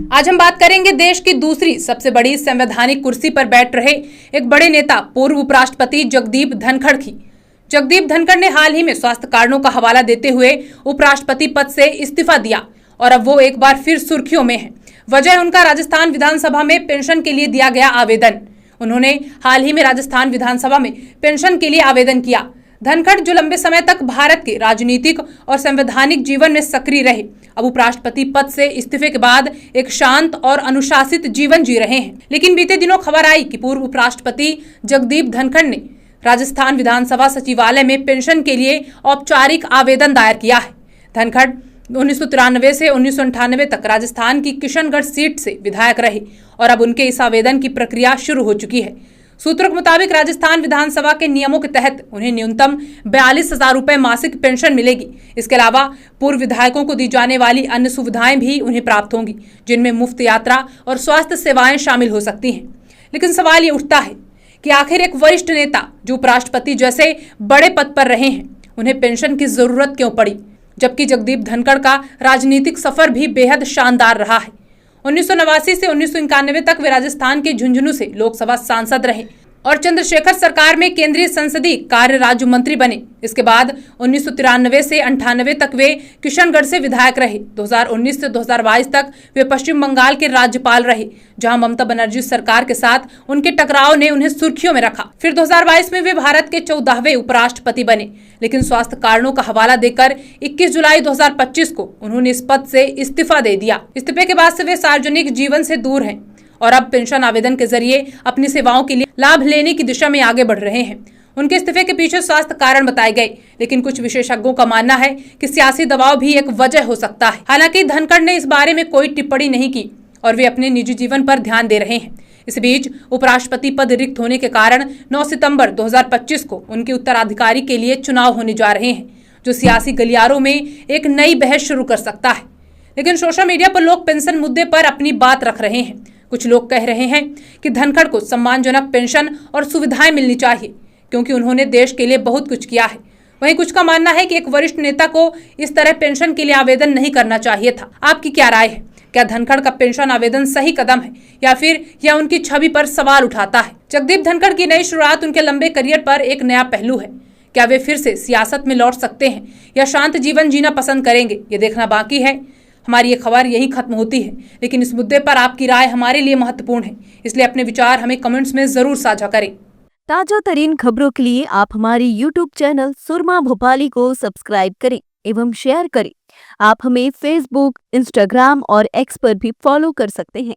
आज हम बात करेंगे देश की दूसरी सबसे बड़ी संवैधानिक कुर्सी पर बैठ रहे एक बड़े नेता पूर्व उपराष्ट्रपति जगदीप धनखड़ की। जगदीप धनखड़ ने हाल ही में स्वास्थ्य कारणों का हवाला देते हुए उपराष्ट्रपति पद से इस्तीफा दिया और अब वो एक बार फिर सुर्खियों में हैं। वजह है उनका राजस्थान विधानसभा में पेंशन के लिए दिया गया आवेदन। उन्होंने हाल ही में राजस्थान विधानसभा में पेंशन के लिए आवेदन किया। धनखड़ जो लंबे समय तक भारत के राजनीतिक और संवैधानिक जीवन में सक्रिय रहे, अब उपराष्ट्रपति पद से इस्तीफे के बाद एक शांत और अनुशासित जीवन जी रहे हैं। लेकिन बीते दिनों खबर आई कि पूर्व उपराष्ट्रपति जगदीप धनखड़ ने राजस्थान विधानसभा सचिवालय में पेंशन के लिए औपचारिक आवेदन दायर किया है। धनखड़ 1993 से 1998 तक राजस्थान की किशनगढ़ सीट से विधायक रहे और अब उनके इस आवेदन की प्रक्रिया शुरू हो चुकी है। सूत्रों के मुताबिक राजस्थान विधानसभा के नियमों के तहत उन्हें न्यूनतम 42,000 रुपए मासिक पेंशन मिलेगी। इसके अलावा पूर्व विधायकों को दी जाने वाली अन्य सुविधाएं भी उन्हें प्राप्त होंगी, जिनमें मुफ्त यात्रा और स्वास्थ्य सेवाएं शामिल हो सकती हैं। लेकिन सवाल ये उठता है कि आखिर एक वरिष्ठ नेता जो उपराष्ट्रपति जैसे बड़े पद पर रहे हैं, उन्हें पेंशन की जरूरत क्यों पड़ी, जबकि जगदीप धनखड़ का राजनीतिक सफर भी बेहद शानदार रहा है। 1989 से 1991 तक वे राजस्थान के झुंझुनू से लोकसभा सांसद रहे और चंद्रशेखर सरकार में केंद्रीय संसदीय कार्य राज्य मंत्री बने। इसके बाद 1993 से 98 तक वे किशनगढ़ से विधायक रहे। 2019 से 2022 तक वे पश्चिम बंगाल के राज्यपाल रहे, जहां ममता बनर्जी सरकार के साथ उनके टकराव ने उन्हें सुर्खियों में रखा। फिर 2022 में वे भारत के 14वें उपराष्ट्रपति बने, लेकिन स्वास्थ्य कारणों का हवाला देकर 21 जुलाई 2025 को उन्होंने इस पद से इस्तीफा दे दिया। इस्तीफे के बाद से वे सार्वजनिक जीवन से दूर हैं और अब पेंशन आवेदन के जरिए अपनी सेवाओं के लिए लाभ लेने की दिशा में आगे बढ़ रहे हैं। उनके इस्तीफे के पीछे स्वास्थ्य कारण बताए गए, लेकिन कुछ विशेषज्ञों का मानना है कि सियासी दबाव भी एक वजह हो सकता है। हालांकि धनखड़ ने इस बारे में कोई टिप्पणी नहीं की और वे अपने निजी जीवन पर ध्यान दे रहे हैं। इस बीच उपराष्ट्रपति पद रिक्त होने के कारण 9 सितंबर 2025 को उनके उत्तराधिकारी के लिए चुनाव होने जा रहे हैं, जो सियासी गलियारों में एक नई बहस शुरू कर सकता है। लेकिन सोशल मीडिया पर लोग पेंशन मुद्दे पर अपनी बात रख रहे हैं। कुछ लोग कह रहे हैं कि धनखड़ को सम्मानजनक पेंशन और सुविधाएं मिलनी चाहिए, क्योंकि उन्होंने देश के लिए बहुत कुछ किया है। वहीं कुछ का मानना है कि एक वरिष्ठ नेता को इस तरह पेंशन के लिए आवेदन नहीं करना चाहिए था। आपकी क्या राय है? क्या धनखड़ का पेंशन आवेदन सही कदम है या फिर यह उनकी छवि पर सवाल उठाता है? जगदीप धनखड़ की नई शुरुआत उनके लंबे करियर पर एक नया पहलू है। क्या वे फिर से सियासत में लौट सकते हैं या शांत जीवन जीना पसंद करेंगे, ये देखना बाकी है। हमारी ये खबर यहीं खत्म होती है, लेकिन इस मुद्दे पर आपकी राय हमारे लिए महत्वपूर्ण है, इसलिए अपने विचार हमें कमेंट्स में जरूर साझा करें। ताजा तरीन खबरों के लिए आप हमारे YouTube चैनल सुरमा भोपाली को सब्सक्राइब करें एवं शेयर करें। आप हमें Facebook, Instagram और X पर भी फॉलो कर सकते हैं।